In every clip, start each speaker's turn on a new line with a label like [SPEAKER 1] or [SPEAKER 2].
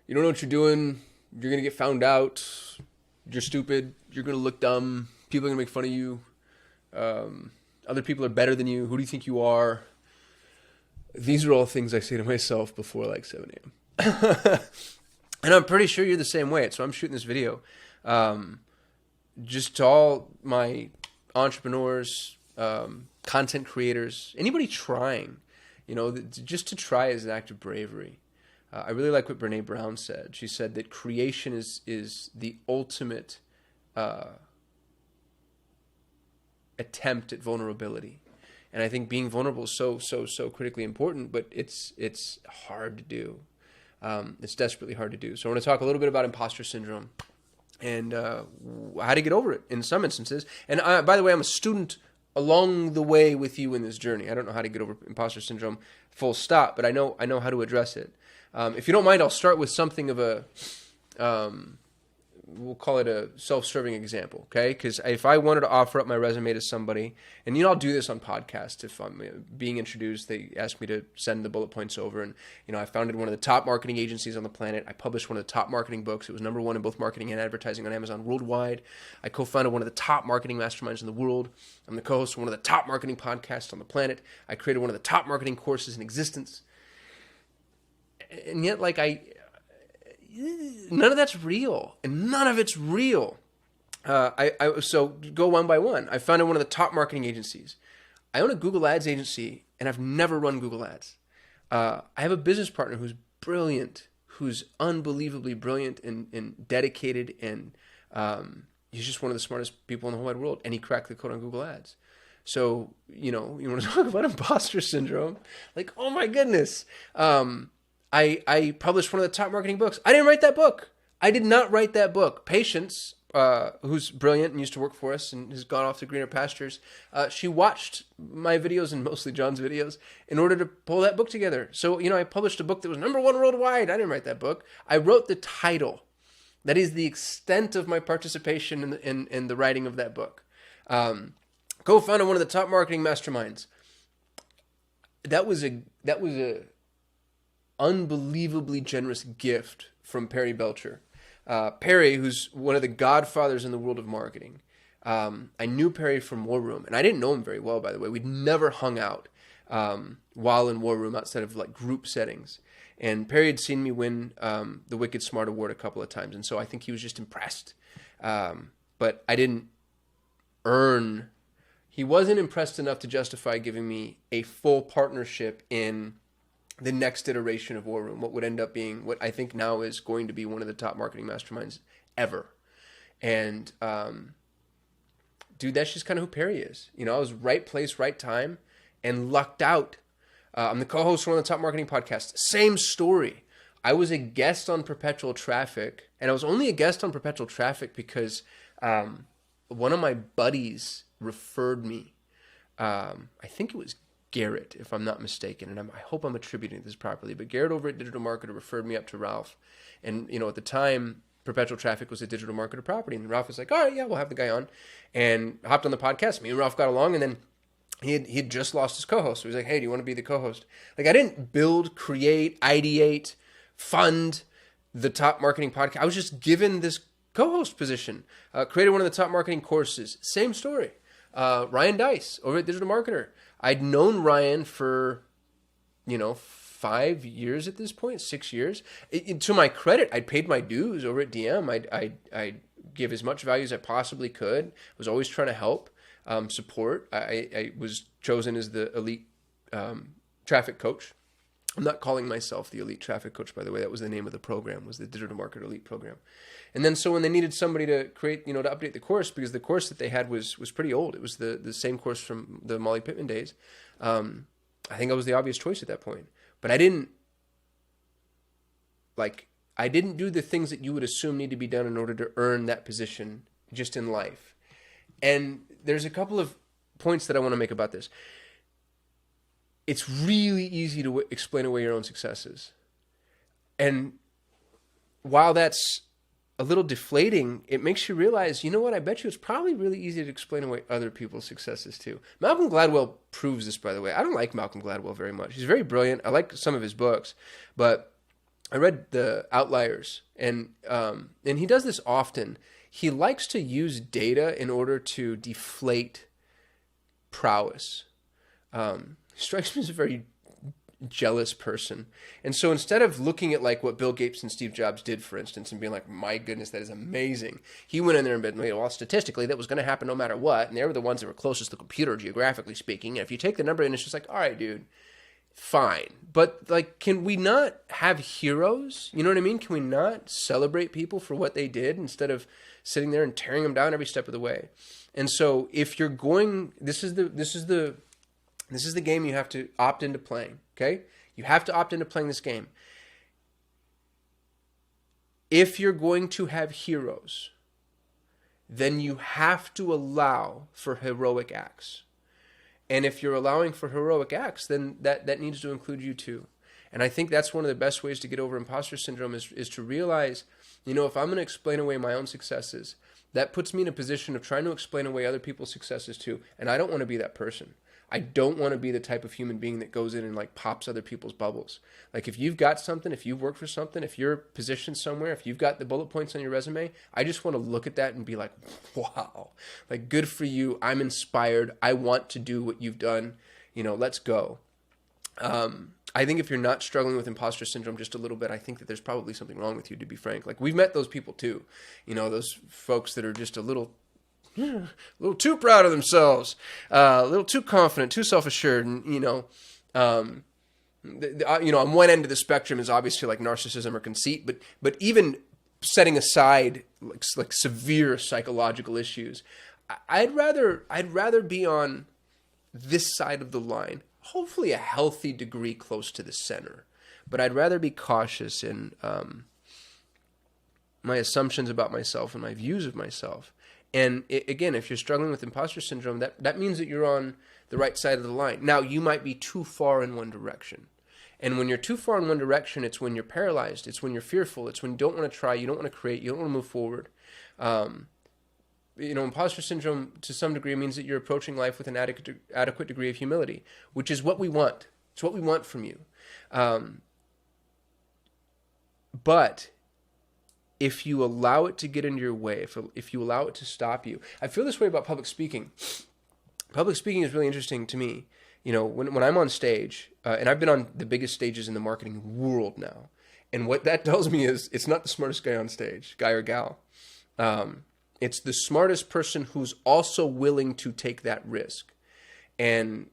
[SPEAKER 1] You don't know what you're doing. You're going to get found out. You're stupid. You're going to look dumb. People are going to make fun of you. Other people are better than you. Who do you think you are? These are all things I say to myself before like 7 a.m. And I'm pretty sure you're the same way. So I'm shooting this video. Just to all my entrepreneurs, content creators, anybody trying, just to try is an act of bravery. I really like what Brene Brown said. She said that creation is the ultimate attempt at vulnerability. And I think being vulnerable is so critically important, but it's hard to do. It's desperately hard to do. So I want to talk a little bit about imposter syndrome and how to get over it in some instances. And by the way, I'm a student along the way with you in this journey. I don't know how to get over imposter syndrome full stop, but I know how to address it. If you don't mind, I'll start with something of a, we'll call it a self-serving example, okay? Because if I wanted to offer up my resume to somebody, and I'll do this on podcasts. If I'm being introduced, they ask me to send the bullet points over, and I founded one of the top marketing agencies on the planet. I published one of the top marketing books. It was #1 in both marketing and advertising on Amazon worldwide. I co-founded one of the top marketing masterminds in the world. I'm the co-host of one of the top marketing podcasts on the planet. I created one of the top marketing courses in existence. And yet, none of that's real, and none of it's real. So go one by one. I founded one of the top marketing agencies. I own a Google Ads agency, and I've never run Google Ads. I have a business partner who's brilliant, who's unbelievably brilliant and dedicated, and he's just one of the smartest people in the whole wide world, and he cracked the code on Google Ads. So, you want to talk about imposter syndrome? Like, oh my goodness. I published one of the top marketing books. I didn't write that book. I did not write that book. Patience, who's brilliant and used to work for us and has gone off to greener pastures, she watched my videos and mostly John's videos in order to pull that book together. So, I published a book that was #1 worldwide. I didn't write that book. I wrote the title. That is the extent of my participation in the writing of that book. Co-founded one of the top marketing masterminds. That was a unbelievably generous gift from Perry Belcher. Perry, who's one of the godfathers in the world of marketing. I knew Perry from War Room, and I didn't know him very well, by the way. We'd never hung out while in War Room outside of group settings. And Perry had seen me win the Wicked Smart Award a couple of times, and so I think he was just impressed. But I didn't earn. He wasn't impressed enough to justify giving me a full partnership in the next iteration of War Room, what would end up being what I think now is going to be one of the top marketing masterminds ever. And, dude, that's just kind of who Perry is. I was right place, right time, and lucked out. I'm the co-host of one of the top marketing podcasts. Same story. I was a guest on Perpetual Traffic, and I was only a guest on Perpetual Traffic because one of my buddies referred me. I think it was Garrett, if I'm not mistaken, and I hope I'm attributing this properly, but Garrett over at Digital Marketer referred me up to Ralph. And, at the time, Perpetual Traffic was a Digital Marketer property, and Ralph was like, all right, yeah, we'll have the guy on, and hopped on the podcast. Me and Ralph got along, and then he'd just lost his co-host, so he was like, hey, do you want to be the co-host? I didn't build, create, ideate, fund the top marketing podcast. I was just given this co-host position. Created one of the top marketing courses. Same story. Ryan Dice over at Digital Marketer. I'd known Ryan for, 5 years at this point, 6 years. To my credit, I'd paid my dues over at DM. I'd give as much value as I possibly could. I was always trying to help, support. I was chosen as the elite traffic coach. I'm not calling myself the elite traffic coach, by the way. That was the name of the program, was the Digital Marketer Elite program. And then so when they needed somebody to create, to update the course, because the course that they had was pretty old. It was the same course from the Molly Pittman days. I think I was the obvious choice at that point. But I didn't do the things that you would assume need to be done in order to earn that position just in life. And there's a couple of points that I want to make about this. It's really easy to explain away your own successes. And while that's a little deflating, it makes you realize, you know what, I bet you it's probably really easy to explain away other people's successes too. Malcolm Gladwell proves this, by the way. I don't like Malcolm Gladwell very much. He's very brilliant. I like some of his books, but I read the Outliers, and he does this often. He likes to use data in order to deflate prowess. He strikes me as a very jealous person. And so instead of looking at like what Bill Gates and Steve Jobs did, for instance, and being like, my goodness, that is amazing. He went in there and been, well, statistically, that was going to happen no matter what. And they were the ones that were closest to the computer, geographically speaking. And if you take the number and it's just like, all right, dude, fine. But like, can we not have heroes? You know what I mean? Can we not celebrate people for what they did instead of sitting there and tearing them down every step of the way? And so if you're going, this is the game you have to opt into playing, okay? You have to opt into playing this game. If you're going to have heroes, then you have to allow for heroic acts. And if you're allowing for heroic acts, then that needs to include you too. And I think that's one of the best ways to get over imposter syndrome is to realize, if I'm going to explain away my own successes, that puts me in a position of trying to explain away other people's successes too. And I don't want to be that person. I don't want to be the type of human being that goes in and like pops other people's bubbles. Like if you've got something, if you've worked for something, if you're positioned somewhere, if you've got the bullet points on your resume, I just want to look at that and be like, wow, like good for you. I'm inspired. I want to do what you've done. Let's go. I think if you're not struggling with imposter syndrome just a little bit, I think that there's probably something wrong with you, to be frank. Like we've met those people too. Those folks that are just a little too proud of themselves, a little too confident, too self-assured, and on one end of the spectrum is obviously like narcissism or conceit, but even setting aside like severe psychological issues, I'd rather be on this side of the line, hopefully a healthy degree close to the center, but I'd rather be cautious in my assumptions about myself and my views of myself. And again, if you're struggling with imposter syndrome, that means that you're on the right side of the line. Now, you might be too far in one direction. And when you're too far in one direction, it's when you're paralyzed. It's when you're fearful. It's when you don't want to try. You don't want to create. You don't want to move forward. Imposter syndrome, to some degree, means that you're approaching life with an adequate degree of humility, which is what we want. It's what we want from you. But if you allow it to get into your way, if you allow it to stop you. I feel this way about public speaking. Public speaking is really interesting to me. When I'm on stage, and I've been on the biggest stages in the marketing world now, and what that tells me is it's not the smartest guy on stage, guy or gal. It's the smartest person who's also willing to take that risk. And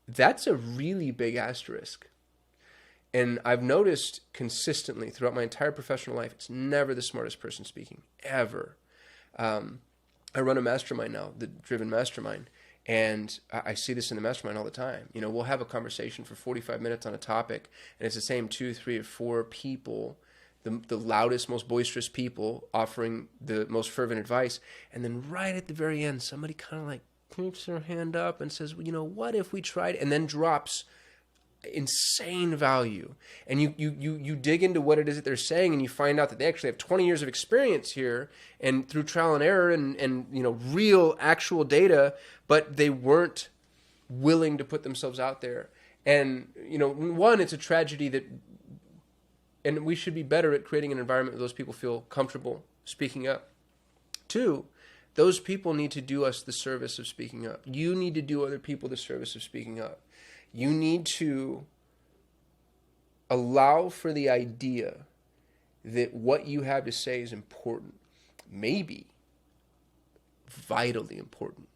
[SPEAKER 1] that's a really big asterisk. And I've noticed consistently throughout my entire professional life, it's never the smartest person speaking, ever. I run a mastermind now, the Driven Mastermind, and I see this in the mastermind all the time. We'll have a conversation for 45 minutes on a topic, and it's the same 2, 3, or 4 people, the loudest, most boisterous people offering the most fervent advice. And then right at the very end, somebody kind of like keeps their hand up and says, what if we tried, and then drops insane value. And you dig into what it is that they're saying, and you find out that they actually have 20 years of experience here, and through trial and error and real actual data, but they weren't willing to put themselves out there. And one, it's a tragedy and we should be better at creating an environment where those people feel comfortable speaking up. 2, those people need to do us the service of speaking up. You need to do other people the service of speaking up. You need to allow for the idea that what you have to say is important, maybe vitally important.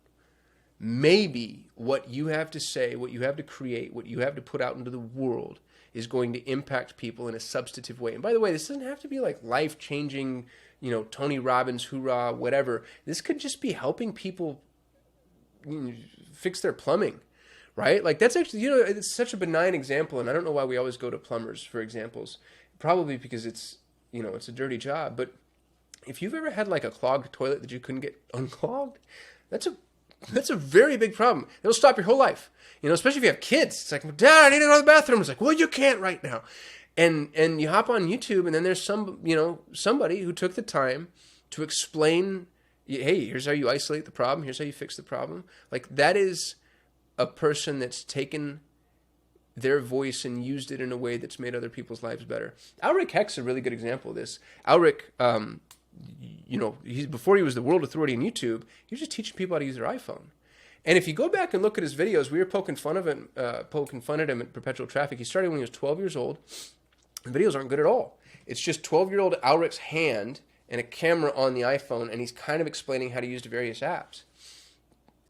[SPEAKER 1] Maybe what you have to say, what you have to create, what you have to put out into the world is going to impact people in a substantive way. And by the way, this doesn't have to be like life-changing, Tony Robbins, hoorah, whatever. This could just be helping people fix their plumbing. Right? Like that's actually, it's such a benign example, and I don't know why we always go to plumbers for examples. Probably because it's a dirty job. But if you've ever had like a clogged toilet that you couldn't get unclogged, that's a very big problem. It'll stop your whole life. Especially if you have kids. It's like, Dad, I need to go to the bathroom. It's like, well, you can't right now. And you hop on YouTube, and then there's somebody who took the time to explain, hey, here's how you isolate the problem. Here's how you fix the problem. Like that is a person that's taken their voice and used it in a way that's made other people's lives better. Alric Heck's a really good example of this. Alric, before he was the world authority on YouTube, he was just teaching people how to use their iPhone. And if you go back and look at his videos, we were poking fun at him at Perpetual Traffic. He started when he was 12 years old. The videos aren't good at all. It's just 12-year-old Alric's hand and a camera on the iPhone, and he's kind of explaining how to use the various apps.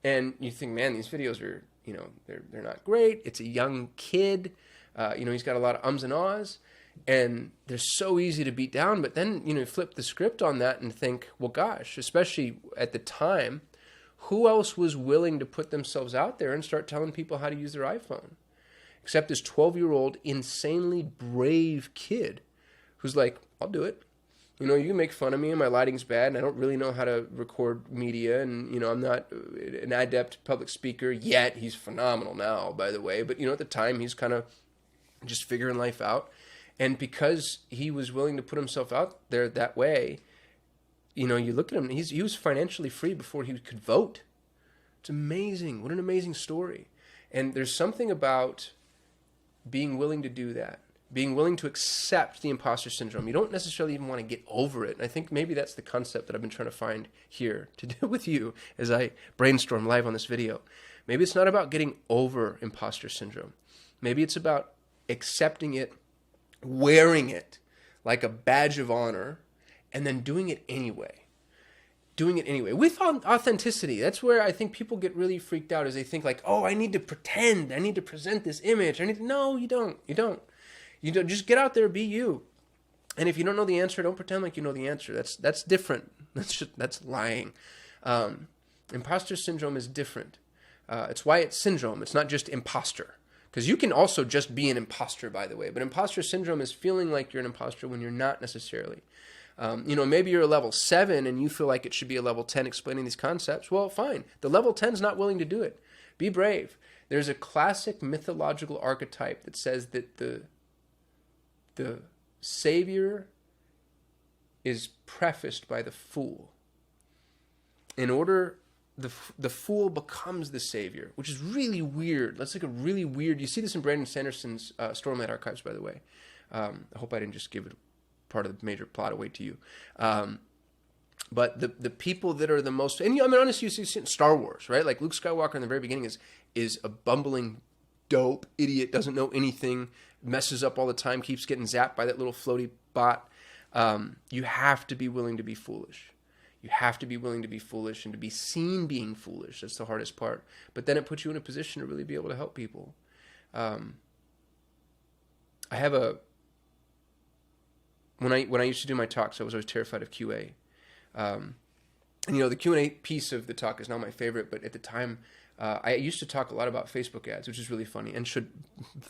[SPEAKER 1] And you think, man, these videos are, they're not great. It's a young kid. He's got a lot of ums and ahs, and they're so easy to beat down. But then, you flip the script on that and think, well, gosh, especially at the time, who else was willing to put themselves out there and start telling people how to use their iPhone? Except this 12-year-old, insanely brave kid who's like, I'll do it. You can make fun of me and my lighting's bad and I don't really know how to record media and, I'm not an adept public speaker yet. He's phenomenal now, by the way. But, at the time, he's kind of just figuring life out. And because he was willing to put himself out there that way, you look at him, he was financially free before he could vote. It's amazing. What an amazing story. And there's something about being willing to do that, being willing to accept the imposter syndrome. You don't necessarily even want to get over it. And I think maybe that's the concept that I've been trying to find here to do with you as I brainstorm live on this video. Maybe it's not about getting over imposter syndrome. Maybe it's about accepting it, wearing it like a badge of honor, and then doing it anyway. With authenticity. That's where I think people get really freaked out, is they think like, oh, I need to pretend. I need to present this image. No, you don't. You don't. Just get out there, be you. And if you don't know the answer, don't pretend like you know the answer. That's different. That's lying. Imposter syndrome is different. It's why it's syndrome. It's not just imposter. Because you can also just be an imposter, by the way. But imposter syndrome is feeling like you're an imposter when you're not necessarily. Maybe you're a level 7 and you feel like it should be a level 10 explaining these concepts. Well, fine. The level 10's not willing to do it. Be brave. There's a classic mythological archetype that says that the savior is prefaced by the fool. In order, the fool becomes the savior, which is really weird. That's like a really weird. You see this in Brandon Sanderson's Stormlight Archives, by the way. I hope I didn't just give it part of the major plot away to you. But the people that are the most, and honestly, you see in Star Wars, right? Like Luke Skywalker in the very beginning is a bumbling, dope idiot, doesn't know anything, messes up all the time, keeps getting zapped by that little floaty bot. You have to be willing to be foolish. You have to be willing to be foolish and to be seen being foolish. That's the hardest part. But then it puts you in a position to really be able to help people. I have when I used to do my talks, I was always terrified of QA. And the Q&A piece of the talk is now my favorite, but at the time, I used to talk a lot about Facebook ads, which is really funny and should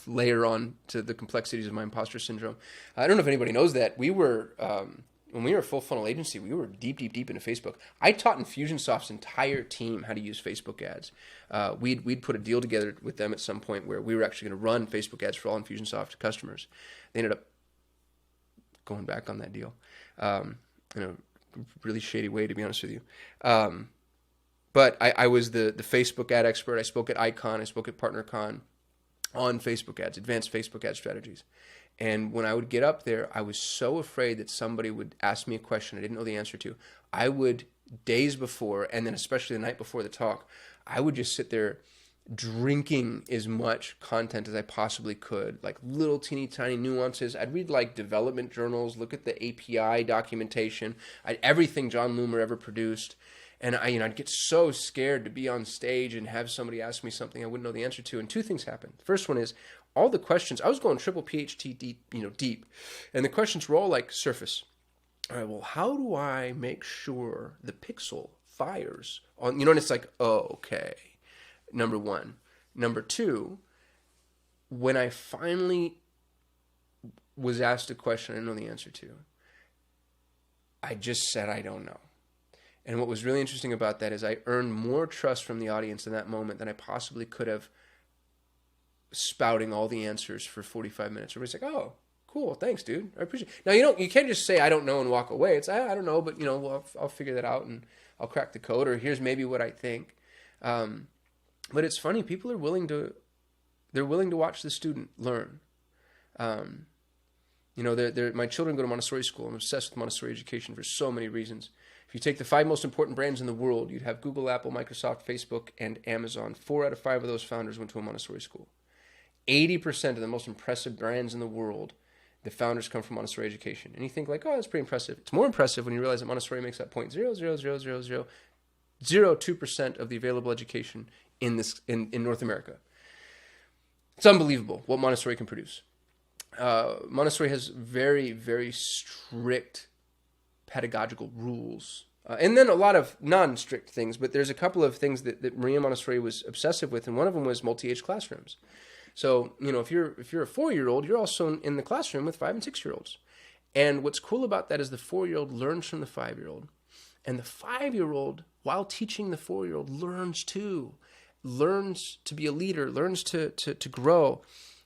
[SPEAKER 1] layer on to the complexities of my imposter syndrome. I don't know if anybody knows that. We were, when we were a full funnel agency, we were deep into Facebook. I taught Infusionsoft's entire team how to use Facebook ads. We'd put a deal together with them at some point where we were actually going to run Facebook ads for all Infusionsoft customers. They ended up going back on that deal in a really shady way, to be honest with you. But I was the Facebook ad expert. I spoke at Icon. I spoke at PartnerCon on Facebook ads, advanced Facebook ad strategies. And when I would get up there, I was so afraid that somebody would ask me a question I didn't know the answer to. I would, days before, and then especially the night before the talk, I would just sit there drinking as much content as I possibly could, like little teeny tiny nuances. I'd read like development journals, look at the API documentation, everything John Loomer ever produced. And I'd get so scared to be on stage and have somebody ask me something I wouldn't know the answer to. And two things happened. The first one is all the questions. I was going triple PhD deep, and the questions were all like surface. All right, well, how do I make sure the pixel fires on? And it's like, oh, okay. Number one. Number two, when I finally was asked a question I didn't know the answer to, I just said I don't know. And what was really interesting about that is I earned more trust from the audience in that moment than I possibly could have spouting all the answers for 45 minutes. Everybody's like, oh, cool, thanks, dude. I appreciate it. Now, you can't just say I don't know and walk away. It's, I don't know, but, well, I'll figure that out and I'll crack the code, or here's maybe what I think. But it's funny, people are willing to they're willing to watch the student learn. You know, my children go to Montessori school. I'm obsessed with Montessori education for so many reasons. If you take the 5 most important brands in the world, you'd have Google, Apple, Microsoft, Facebook, and Amazon. 4 out of 5 of those founders went to a Montessori school. 80% of the most impressive brands in the world, the founders come from Montessori education. And you think like, oh, that's pretty impressive. It's more impressive when you realize that Montessori makes up 0.0000002% of the available education in North America. It's unbelievable what Montessori can produce. Montessori has very, very strict pedagogical rules. And then a lot of non-strict things, but there's a couple of things that Maria Montessori was obsessive with, and one of them was multi-age classrooms. So, you know, if you're a 4-year-old, you're also in the classroom with 5 and 6-year-olds. And what's cool about that is the 4-year-old learns from the 5-year-old. And the 5-year-old, while teaching the 4-year-old, learns too. Learns to be a leader, learns to grow,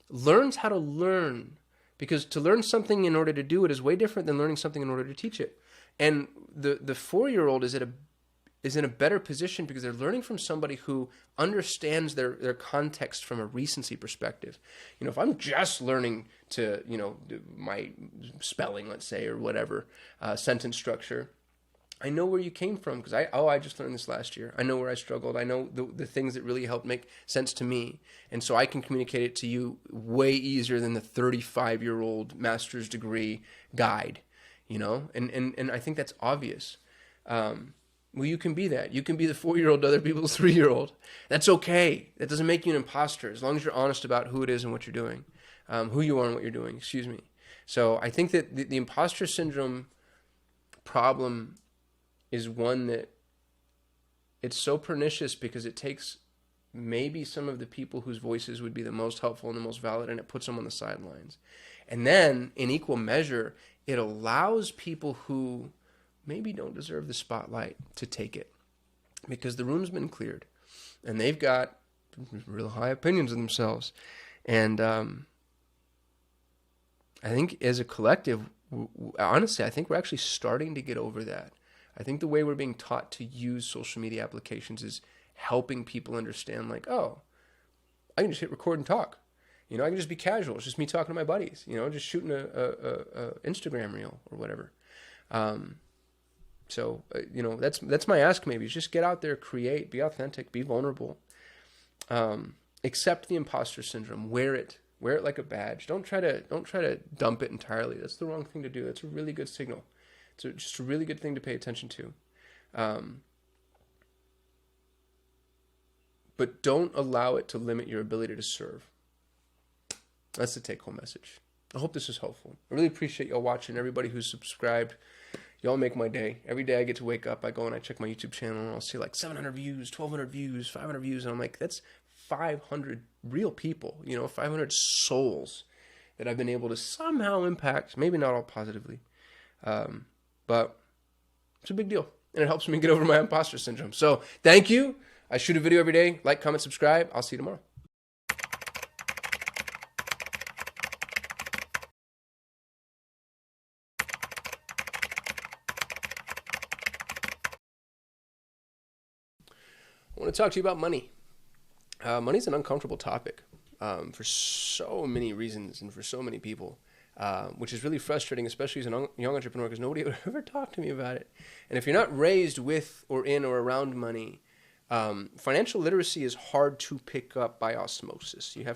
[SPEAKER 1] learns how to learn. Because to learn something in order to do it is way different than learning something in order to teach it. And the 4-year-old is in a better position because they're learning from somebody who understands their context from a recency perspective. You know, if I'm just learning to, you know, my spelling, let's say, or whatever, sentence structure, I know where you came from because I just learned this last year. I know where I struggled. I know the things that really helped make sense to me. And so I can communicate it to you way easier than the 35-year-old master's degree guide, you know? And I think that's obvious. Well, you can be that. You can be the 4-year-old to other people's 3-year-old. That's okay. That doesn't make you an imposter as long as you're honest about who it is and what you're doing, who you are and what you're doing, excuse me. So I think that the imposter syndrome problem is one that it's so pernicious because it takes maybe some of the people whose voices would be the most helpful and the most valid, and it puts them on the sidelines. And then, in equal measure, it allows people who maybe don't deserve the spotlight to take it because the room's been cleared and they've got real high opinions of themselves. And I think as a collective, honestly, I think we're actually starting to get over that. I think the way we're being taught to use social media applications is helping people understand, like, oh, I can just hit record and talk. You know, I can just be casual. It's just me talking to my buddies, you know, just shooting a Instagram reel or whatever. So, you know, that's my ask maybe, is just get out there, create, be authentic, be vulnerable. Accept the imposter syndrome, wear it like a badge. Don't try to dump it entirely. That's the wrong thing to do. That's a really good signal. It's just a really good thing to pay attention to. But don't allow it to limit your ability to serve. That's the take-home message. I hope this is helpful. I really appreciate y'all watching, everybody who's subscribed. Y'all make my day. Every day I get to wake up, I go and I check my YouTube channel, and I'll see like 700 views, 1,200 views, 500 views, and I'm like, that's 500 real people, you know, 500 souls that I've been able to somehow impact, maybe not all positively. But it's a big deal, and it helps me get over my imposter syndrome. So thank you. I shoot a video every day. Like, comment, subscribe. I'll see you tomorrow. I want to talk to you about money. Money's an uncomfortable topic for so many reasons and for so many people. Which is really frustrating, especially as a young entrepreneur, because nobody would ever talk to me about it. And if you're not raised with or in or around money, financial literacy is hard to pick up by osmosis. You have